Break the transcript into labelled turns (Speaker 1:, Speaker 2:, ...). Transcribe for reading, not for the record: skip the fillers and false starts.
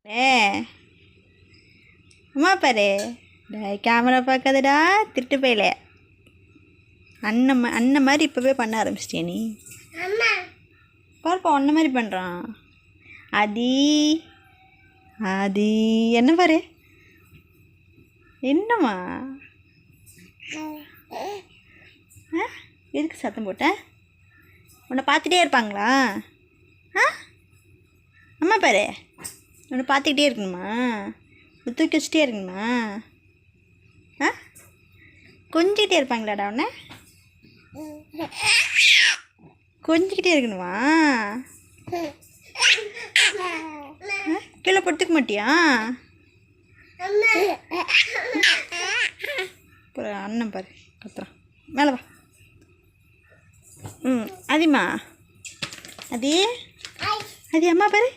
Speaker 1: ஏ அம்மா பாரு, கேமரா பார்க்காதடா திருட்டு போயில. அண்ணன் மாதிரி இப்போவே பண்ண ஆரம்பிச்சிட்டியா நீ? பாருப்பா அண்ணன் மாதிரி பண்ணுறான். ஆதி ஆதி என்ன பாரு, என்னம்மா எதுக்கு சத்தம் போட்ட? உன்னை பார்த்துட்டே இருப்பாங்களா? அம்மா பாரு, உன்னை பார்த்துக்கிட்டே இருக்கணுமா? தூக்கி வச்சுட்டே இருக்கணுமா? கொஞ்சிக்கிட்டே இருப்பாங்களாடா உன்னை? கொஞ்சிக்கிட்டே இருக்கணுமா? கீழே படுத்துக்க மாட்டியா? அண்ணன் பாரு கத்துறான், மேலே வா. அதிம்மா அது அம்மா பாரு,